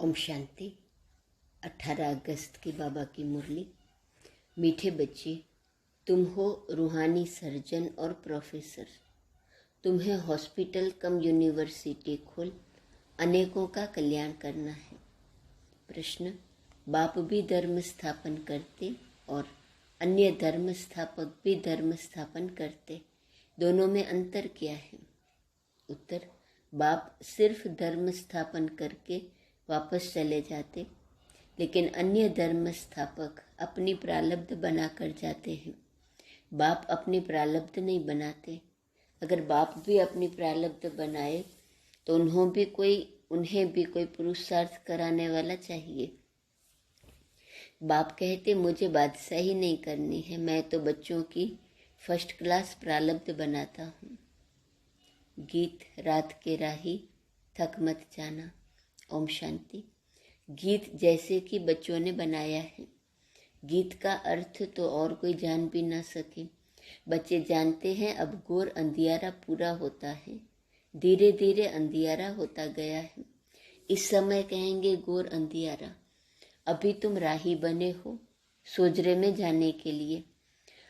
ओम शांति। 18 अगस्त की बाबा की मुरली। मीठे बच्चे, तुम हो रूहानी सर्जन और प्रोफेसर। तुम्हें हॉस्पिटल कम यूनिवर्सिटी खोल अनेकों का कल्याण करना है। प्रश्न: बाप भी धर्म स्थापन करते और अन्य धर्म स्थापक भी धर्म स्थापन करते, दोनों में अंतर क्या है? उत्तर: बाप सिर्फ धर्म स्थापन करके वापस चले जाते, लेकिन अन्य धर्म स्थापक अपनी प्रारब्ध बनाकर जाते हैं। बाप अपनी प्रारब्ध नहीं बनाते। अगर बाप भी अपनी प्रारब्ध बनाए तो उन्हें भी कोई पुरुषार्थ कराने वाला चाहिए। बाप कहते, मुझे बादशाही नहीं करनी है, मैं तो बच्चों की फर्स्ट क्लास प्रारब्ध बनाता हूँ। गीत रात के राही थक मत जाना। ओम शांति। गीत जैसे कि बच्चों ने बनाया है, गीत का अर्थ तो और कोई जान भी ना सके। बच्चे जानते हैं अब घोर अंधियारा पूरा होता है, धीरे धीरे अंधियारा होता गया है। इस समय कहेंगे घोर अंधियारा। अभी तुम राही बने हो सोजरे में जाने के लिए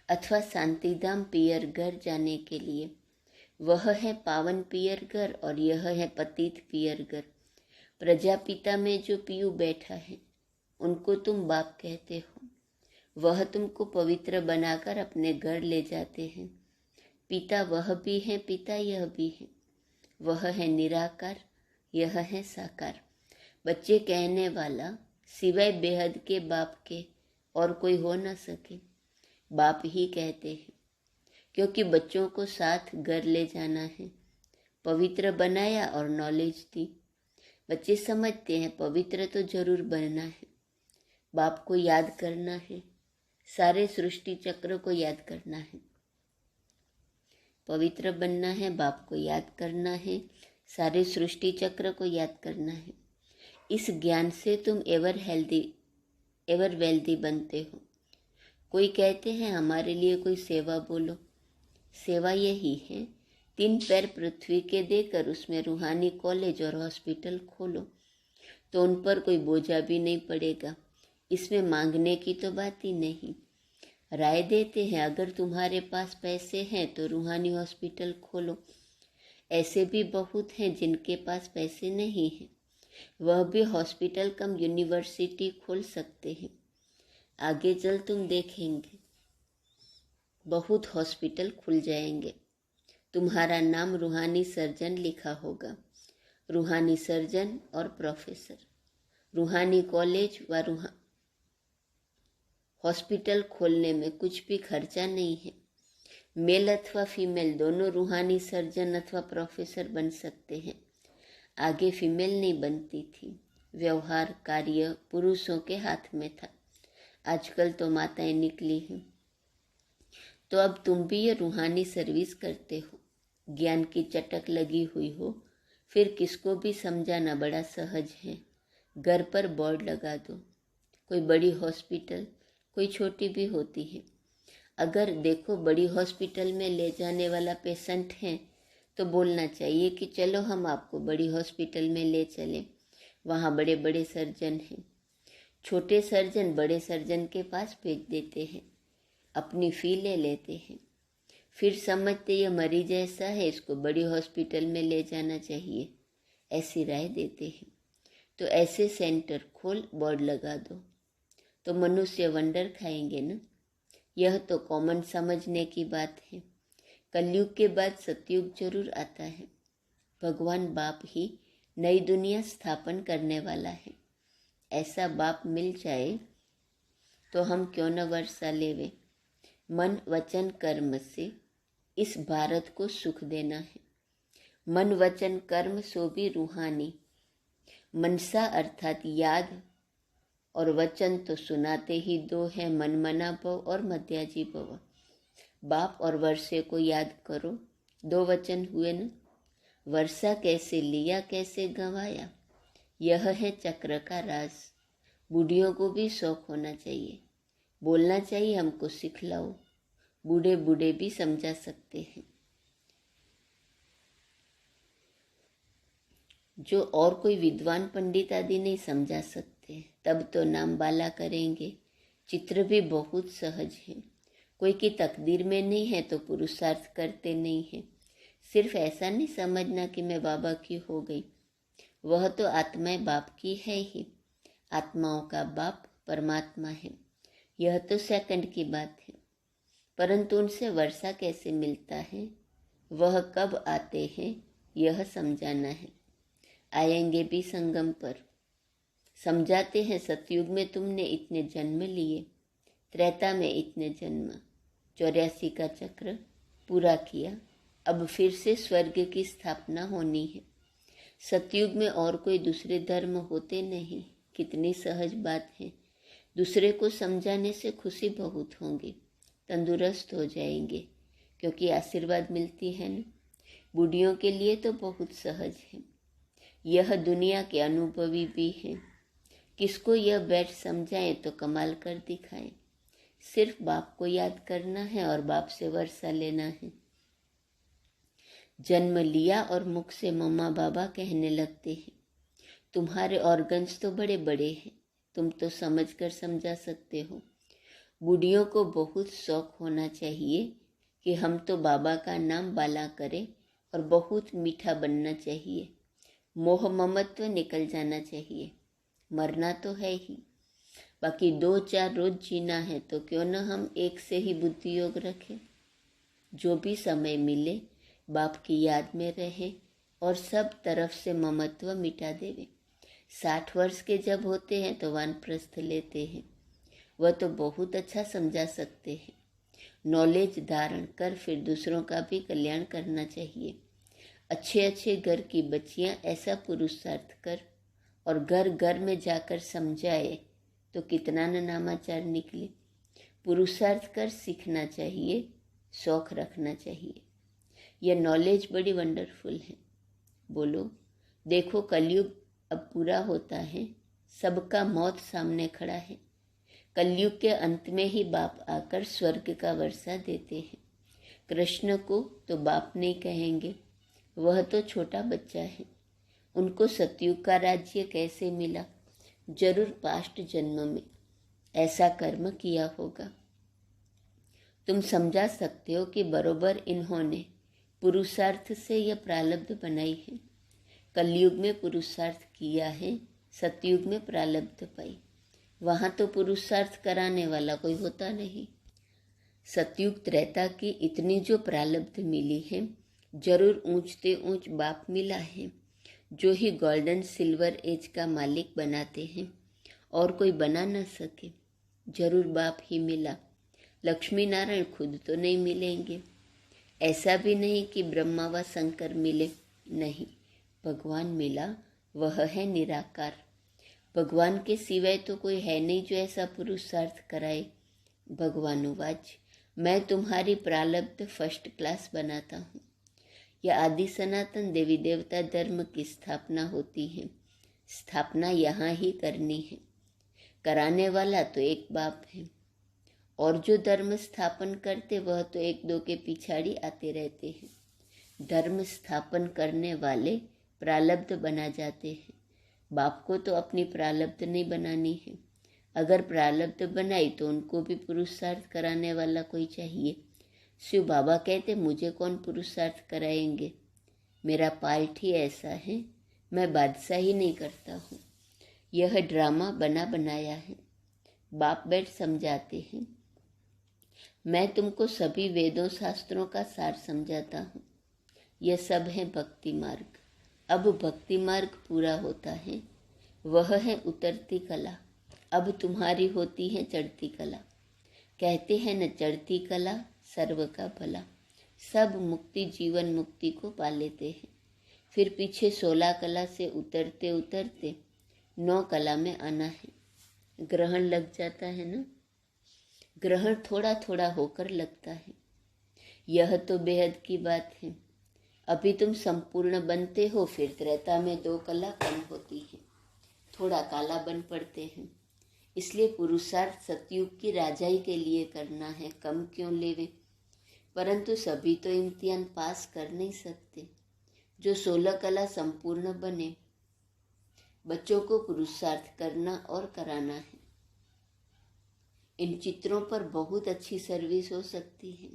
अथवा शांतिधाम पियर घर जाने के लिए। वह है पावन पियर घर और यह है पतित पियर घर। प्रजापिता में जो पीयू बैठा है उनको तुम बाप कहते हो। वह तुमको पवित्र बनाकर अपने घर ले जाते हैं। पिता वह भी है, पिता यह भी है। वह है निराकार, यह है साकार। बच्चे कहने वाला सिवाय बेहद के बाप के और कोई हो न सके। बाप ही कहते हैं, क्योंकि बच्चों को साथ घर ले जाना है। पवित्र बनाया और नॉलेज दी। बच्चे समझते हैं पवित्र तो जरूर बनना है, बाप को याद करना है, सारे सृष्टि चक्र को याद करना है। पवित्र बनना है, बाप को याद करना है, सारे सृष्टि चक्र को याद करना है। इस ज्ञान से तुम एवर वेल्दी बनते हो। कोई कहते हैं हमारे लिए कोई सेवा बोलो। सेवा यही है, 3 पैर पृथ्वी के देकर उसमें रूहानी कॉलेज और हॉस्पिटल खोलो, तो उन पर कोई बोझा भी नहीं पड़ेगा। इसमें मांगने की तो बात ही नहीं। राय देते हैं अगर तुम्हारे पास पैसे हैं तो रूहानी हॉस्पिटल खोलो। ऐसे भी बहुत हैं जिनके पास पैसे नहीं हैं, वह भी हॉस्पिटल कम यूनिवर्सिटी खोल सकते हैं। आगे चल तुम देखेंगे बहुत हॉस्पिटल खुल जाएंगे। तुम्हारा नाम रूहानी सर्जन लिखा होगा। रूहानी सर्जन और प्रोफेसर। रूहानी कॉलेज व हॉस्पिटल खोलने में कुछ भी खर्चा नहीं है। मेल अथवा फीमेल दोनों रूहानी सर्जन अथवा प्रोफेसर बन सकते हैं। आगे फीमेल नहीं बनती थी, व्यवहार कार्य पुरुषों के हाथ में था। आजकल तो माताएं निकली हैं। तो अब तुम भी ये रूहानी सर्विस करते हो। ज्ञान की चटक लगी हुई हो, फिर किसको भी समझाना बड़ा सहज है। घर पर बोर्ड लगा दो। कोई बड़ी हॉस्पिटल, कोई छोटी भी होती है। अगर देखो बड़ी हॉस्पिटल में ले जाने वाला पेशेंट है तो बोलना चाहिए कि चलो हम आपको बड़ी हॉस्पिटल में ले चलें, वहाँ बड़े बड़े सर्जन हैं। छोटे सर्जन बड़े सर्जन के पास भेज देते हैं, अपनी फी ले लेते हैं, फिर समझते ये मरीज ऐसा है, इसको बड़ी हॉस्पिटल में ले जाना चाहिए, ऐसी राय देते हैं। तो ऐसे सेंटर खोल, बोर्ड लगा दो, तो मनुष्य वंडर खाएंगे ना। यह तो कॉमन समझने की बात है। कलयुग के बाद सतयुग जरूर आता है। भगवान बाप ही नई दुनिया स्थापन करने वाला है। ऐसा बाप मिल जाए तो हम क्यों न वर्षा लेवे। मन वचन कर्म से इस भारत को सुख देना है। मन वचन कर्म सो भी रूहानी। मनसा अर्थात याद और वचन तो सुनाते ही दो है, मन मना भव और मध्याजी भव। बाप और वर्षे को याद करो, 2 वचन हुए न। वर्षा कैसे लिया कैसे गंवाया, यह है चक्र का राज। बूढ़ियों को भी शौक होना चाहिए, बोलना चाहिए हमको सिखलाओ। बूढ़े बूढ़े भी समझा सकते हैं। जो और कोई विद्वान पंडित आदि नहीं समझा सकते। तब तो नाम बाला करेंगे। चित्र भी बहुत सहज है। कोई की तकदीर में नहीं है तो पुरुषार्थ करते नहीं है। सिर्फ ऐसा नहीं समझना कि मैं बाबा की हो गई। वह तो आत्माएं बाप की है ही। आत्माओं का बाप परमात्मा है। यह तो सेकंड की बात है। परंतु उनसे वर्षा कैसे मिलता है, वह कब आते हैं, यह समझाना है। आएंगे भी संगम पर। समझाते हैं सतयुग में तुमने इतने जन्म लिए, त्रेता में इतने जन्म, 84 का चक्र पूरा किया। अब फिर से स्वर्ग की स्थापना होनी है। सतयुग में और कोई दूसरे धर्म होते नहीं। कितनी सहज बात है। दूसरे को समझाने से खुशी बहुत होगी। तंदुरुस्त हो जाएंगे, क्योंकि आशीर्वाद मिलती है न। बूढ़ियों के लिए तो बहुत सहज है। यह दुनिया के अनुभवी भी हैं। किसको यह बैठ समझाएं तो कमाल कर दिखाएं। सिर्फ बाप को याद करना है और बाप से वर्षा लेना है। जन्म लिया और मुख से मम्मा बाबा कहने लगते हैं। तुम्हारे ऑर्गन्स तो बड़े बड़े हैं, तुम तो समझ कर समझा सकते हो। बूढ़ियों को बहुत शौक होना चाहिए कि हम तो बाबा का नाम बाला करें और बहुत मीठा बनना चाहिए। मोह ममत्व निकल जाना चाहिए। मरना तो है ही, बाकी 2-4 रोज जीना है तो क्यों न हम एक से ही बुद्धि योग रखें। जो भी समय मिले बाप की याद में रहे और सब तरफ से ममत्व मिटा देवे। 60 वर्ष के जब होते हैं तो वानप्रस्थ लेते हैं। वह तो बहुत अच्छा समझा सकते हैं। नॉलेज धारण कर फिर दूसरों का भी कल्याण करना चाहिए। अच्छे अच्छे घर की बच्चियां ऐसा पुरुषार्थ कर और घर घर में जाकर समझाए तो कितना न नामाचार निकले। पुरुषार्थ कर सीखना चाहिए, शौक रखना चाहिए। यह नॉलेज बड़ी वंडरफुल है। बोलो, देखो कलयुग अब पूरा होता है। सबका मौत सामने खड़ा है। कलयुग के अंत में ही बाप आकर स्वर्ग का वर्षा देते हैं। कृष्ण को तो बाप नहीं कहेंगे, वह तो छोटा बच्चा है। उनको सतयुग का राज्य कैसे मिला? जरूर पास्ट जन्म में ऐसा कर्म किया होगा। तुम समझा सकते हो कि बरोबर इन्होंने पुरुषार्थ से यह प्रारब्ध बनाई है। कलयुग में पुरुषार्थ किया है, सतयुग में प्रारब्ध पाई। वहां तो पुरुषार्थ कराने वाला कोई होता नहीं। सतयुग त्रेता की इतनी जो प्रारब्ध मिली है, जरूर ऊंचते ऊंच बाप मिला है, जो ही गोल्डन सिल्वर एज का मालिक बनाते हैं और कोई बना न सके। जरूर बाप ही मिला। लक्ष्मी नारायण खुद तो नहीं मिलेंगे। ऐसा भी नहीं कि ब्रह्मा व शंकर मिले, नहीं, भगवान मिला। वह है निराकार। भगवान के सिवाय तो कोई है नहीं जो ऐसा पुरुषार्थ कराए। भगवान उवाच, मैं तुम्हारी प्रारब्ध फर्स्ट क्लास बनाता हूँ। यह आदि सनातन देवी देवता धर्म की स्थापना होती है। स्थापना यहाँ ही करनी है। कराने वाला तो एक बाप है, और जो धर्म स्थापन करते वह तो एक दो के पिछाड़ी आते रहते हैं। धर्म स्थापन करने वाले प्रारब्ध बना जाते हैं। बाप को तो अपनी प्रारब्ध नहीं बनानी है। अगर प्रारब्ध बनाई तो उनको भी पुरुषार्थ कराने वाला कोई चाहिए। शिव बाबा कहते, मुझे कौन पुरुषार्थ कराएंगे? मेरा पार्ट ही ऐसा है, मैं बादशाही नहीं करता हूँ। यह ड्रामा बना बनाया है। बाप बैठ समझाते हैं। मैं तुमको सभी वेदों शास्त्रों का सार समझाता हूँ। यह सब है भक्ति मार्ग। अब भक्ति मार्ग पूरा होता है, वह है उतरती कला। अब तुम्हारी होती है चढ़ती कला। कहते हैं न, चढ़ती कला सर्व का भला। सब मुक्ति जीवन मुक्ति को पा लेते हैं। फिर पीछे 16 कला से उतरते उतरते 9 कला में आना है। ग्रहण लग जाता है ना। ग्रहण थोड़ा थोड़ा होकर लगता है। यह तो बेहद की बात है। अभी तुम संपूर्ण बनते हो, फिर त्रेता में 2 कला कम होती है, थोड़ा काला बन पड़ते हैं। इसलिए पुरुषार्थ सतयुग की राजाई के लिए करना है, कम क्यों लेवे। परंतु सभी तो इम्तिहान पास कर नहीं सकते। जो 16 कला संपूर्ण बने बच्चों को पुरुषार्थ करना और कराना है। इन चित्रों पर बहुत अच्छी सर्विस हो सकती है।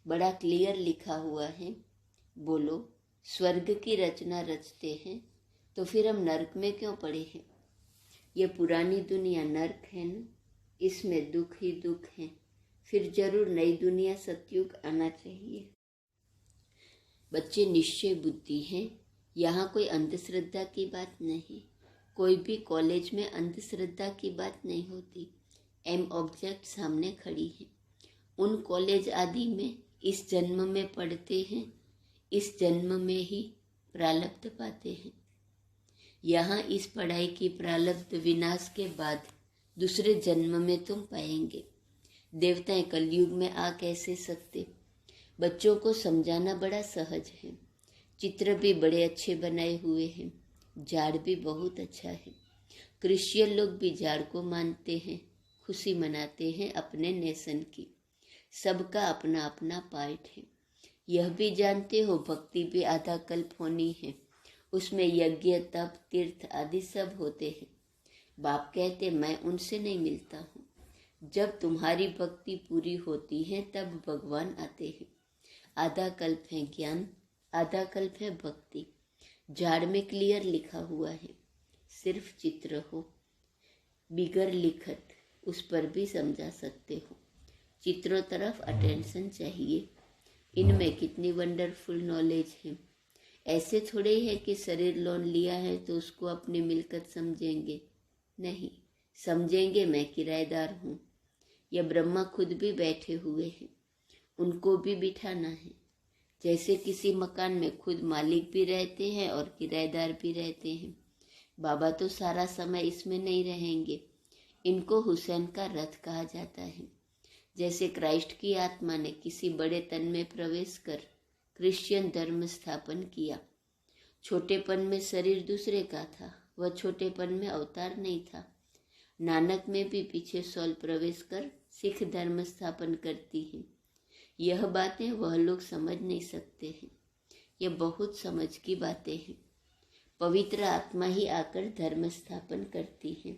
बड़ा क्लियर लिखा हुआ है। बोलो, स्वर्ग की रचना रचते हैं तो फिर हम नर्क में क्यों पड़े हैं? ये पुरानी दुनिया नर्क है ना, इसमें दुख ही दुख है। फिर जरूर नई दुनिया सतयुग आना चाहिए। बच्चे निश्चय बुद्धि हैं। यहाँ कोई अंधश्रद्धा की बात नहीं। कोई भी कॉलेज में अंधश्रद्धा की बात नहीं होती। एम ऑब्जेक्ट सामने खड़ी है। उन कॉलेज आदि में इस जन्म में पढ़ते हैं, इस जन्म में ही प्रारब्ध पाते हैं। यहाँ इस पढ़ाई की प्रारब्ध विनाश के बाद दूसरे जन्म में तुम पाएंगे। देवताएं कलयुग में आ कैसे सकते? बच्चों को समझाना बड़ा सहज है। चित्र भी बड़े अच्छे बनाए हुए हैं। झाड़ भी बहुत अच्छा है। क्रिश्चियन लोग भी झाड़ को मानते हैं, खुशी मनाते हैं अपने नेशन की। सबका अपना अपना पार्ट है। यह भी जानते हो भक्ति भी आधा कल्प होनी है। उसमें यज्ञ, तप, तीर्थ आदि सब होते हैं। बाप कहते मैं उनसे नहीं मिलता हूँ। जब तुम्हारी भक्ति पूरी होती है तब भगवान आते हैं। आधा कल्प है ज्ञान, आधा कल्प है भक्ति। झाड़ में क्लियर लिखा हुआ है। सिर्फ चित्र हो, बिगर लिखत, उस पर भी समझा सकते हो। चित्रों तरफ अटेंशन चाहिए। इनमें कितनी वंडरफुल नॉलेज है। ऐसे थोड़े ही है कि शरीर लोन लिया है तो उसको अपनी मिलकत समझेंगे। नहीं, समझेंगे मैं किराएदार हूँ। यह ब्रह्मा खुद भी बैठे हुए हैं, उनको भी बिठाना है। जैसे किसी मकान में खुद मालिक भी रहते हैं और किराएदार भी रहते हैं। बाबा तो सारा समय इसमें नहीं रहेंगे। इनको हुसैन का रथ कहा जाता है। जैसे क्राइस्ट की आत्मा ने किसी बड़े तन में प्रवेश कर क्रिश्चियन धर्म स्थापन किया। छोटेपन में शरीर दूसरे का था, वह छोटेपन में अवतार नहीं था। नानक में भी पीछे सौल प्रवेश कर सिख धर्म स्थापन करती है। यह बातें वह लोग समझ नहीं सकते हैं। यह बहुत समझ की बातें हैं। पवित्र आत्मा ही आकर धर्म स्थापन करती है।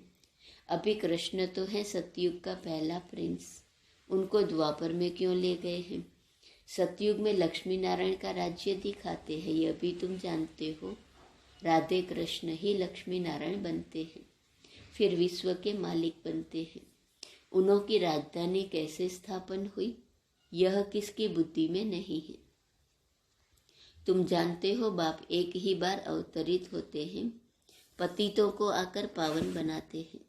अभी कृष्ण तो है सतयुग का पहला प्रिंस, उनको द्वापर में क्यों ले गए हैं? सतयुग में लक्ष्मी नारायण का राज्य दिखाते हैं, यह भी तुम जानते हो। राधे कृष्ण ही लक्ष्मी नारायण बनते हैं, फिर विश्व के मालिक बनते हैं। उन्हों की राजधानी कैसे स्थापन हुई, यह किसकी बुद्धि में नहीं है। तुम जानते हो बाप एक ही बार अवतरित होते हैं, पतितों को आकर पावन बनाते हैं।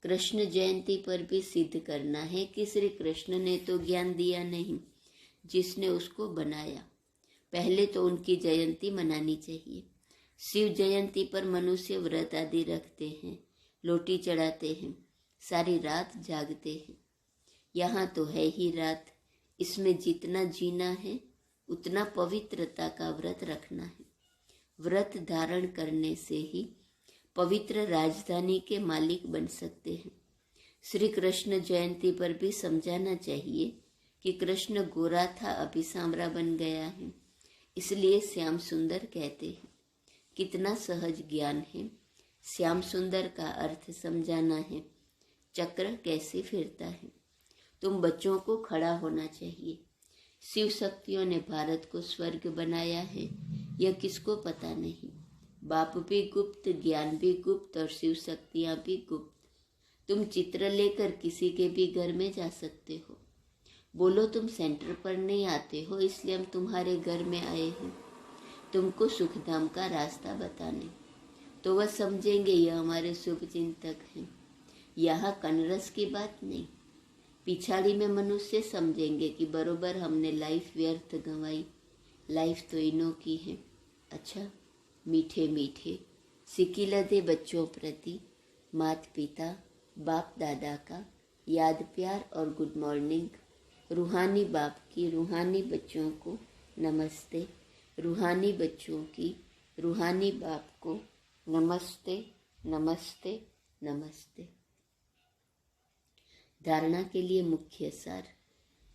कृष्ण जयंती पर भी सिद्ध करना है कि श्री कृष्ण ने तो ज्ञान दिया नहीं, जिसने उसको बनाया। पहले तो उनकी जयंती मनानी चाहिए। शिव जयंती पर मनुष्य व्रत आदि रखते हैं, लोटी चढ़ाते हैं, सारी रात जागते हैं। यहाँ तो है ही रात। इसमें जितना जीना है उतना पवित्रता का व्रत रखना है। व्रत धारण करने से ही पवित्र राजधानी के मालिक बन सकते हैं। श्री कृष्ण जयंती पर भी समझाना चाहिए कि कृष्ण गोरा था, अभी सांवरा बन गया है, इसलिए श्याम सुंदर कहते हैं। कितना सहज ज्ञान है। श्याम सुंदर का अर्थ समझाना है। चक्र कैसे फिरता है। तुम बच्चों को खड़ा होना चाहिए। शिव शक्तियों ने भारत को स्वर्ग बनाया है, यह किसको पता नहीं। बाप भी गुप्त, ज्ञान भी गुप्त और शिव शक्तियाँ भी गुप्त। तुम चित्र लेकर किसी के भी घर में जा सकते हो। बोलो तुम सेंटर पर नहीं आते हो, इसलिए हम तुम्हारे घर में आए हैं तुमको सुखधाम का रास्ता बताने। तो वह समझेंगे यह हमारे शुभ चिंतक हैं। यहाँ कनरस की बात नहीं। पिछाड़ी में मनुष्य समझेंगे कि बरोबर हमने लाइफ व्यर्थ गंवाई, लाइफ तो इन्हों की है। अच्छा, मीठे मीठे सिकिला दे बच्चों प्रति माता पिता बाप दादा का याद प्यार और गुड मॉर्निंग। रूहानी बाप की रूहानी बच्चों को नमस्ते। रूहानी बच्चों की रूहानी बाप को नमस्ते नमस्ते नमस्ते। धारणा के लिए मुख्य सार।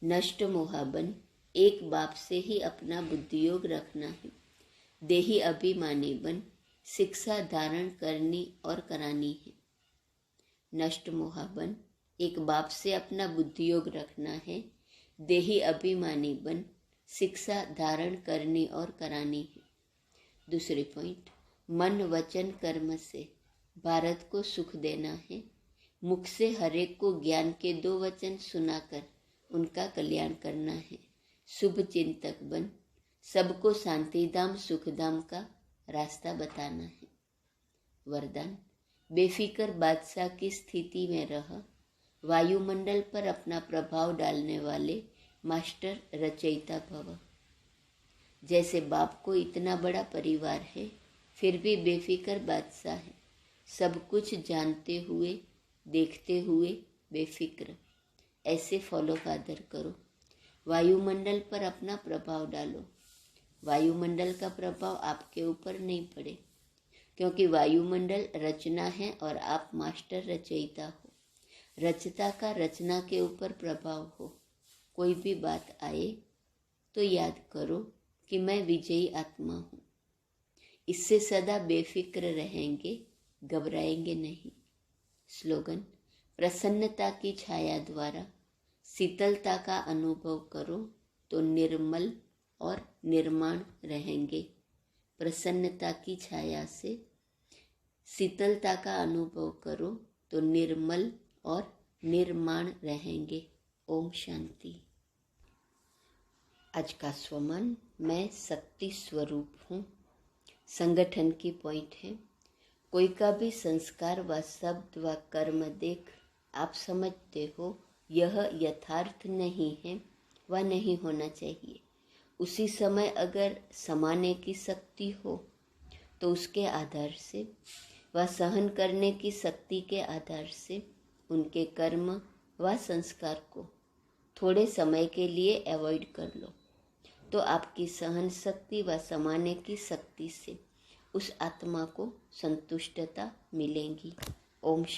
नष्ट मोहाबन, एक बाप से ही अपना बुद्धि योग रखना है। देही अभिमानी बन, शिक्षा धारण करनी और करानी है। नष्ट मोहाबन, एक बाप से अपना बुद्धियोग रखना है। देही अभिमानी बन, शिक्षा धारण करनी और करानी है। दूसरे पॉइंट, मन वचन कर्म से भारत को सुख देना है। मुख से हरेक को ज्ञान के 2 वचन सुनाकर उनका कल्याण करना है। शुभ चिंतक बन, सबको शांतिधाम सुखधाम का रास्ता बताना है। वरदान, बेफिक्र बादशाह की स्थिति में रह, वायुमंडल पर अपना प्रभाव डालने वाले मास्टर रचयिता भव। जैसे बाप को इतना बड़ा परिवार है, फिर भी बेफिक्र बादशाह है। सब कुछ जानते हुए, देखते हुए बेफिक्र। ऐसे फॉलो फादर करो। वायुमंडल पर अपना प्रभाव डालो। वायुमंडल का प्रभाव आपके ऊपर नहीं पड़े, क्योंकि वायुमंडल रचना है और आप मास्टर रचयिता हो। रचता का रचना के ऊपर प्रभाव हो। कोई भी बात आए तो याद करो कि मैं विजयी आत्मा हूँ। इससे सदा बेफिक्र रहेंगे, घबराएंगे नहीं। स्लोगन, प्रसन्नता की छाया द्वारा शीतलता का अनुभव करो तो निर्मल और निर्माण रहेंगे। प्रसन्नता की छाया से शीतलता का अनुभव करो तो निर्मल और निर्माण रहेंगे। ओम शांति। आज का स्वमन, मैं शक्ति स्वरूप हूँ। संगठन की पॉइंट है, कोई का भी संस्कार व शब्द व कर्म देख आप समझते हो यह यथार्थ नहीं है व नहीं होना चाहिए। उसी समय अगर समाने की शक्ति हो तो उसके आधार से व सहन करने की शक्ति के आधार से उनके कर्म व संस्कार को थोड़े समय के लिए अवॉइड कर लो, तो आपकी सहन शक्ति व समाने की शक्ति से उस आत्मा को संतुष्टता मिलेगी। ओम शांति।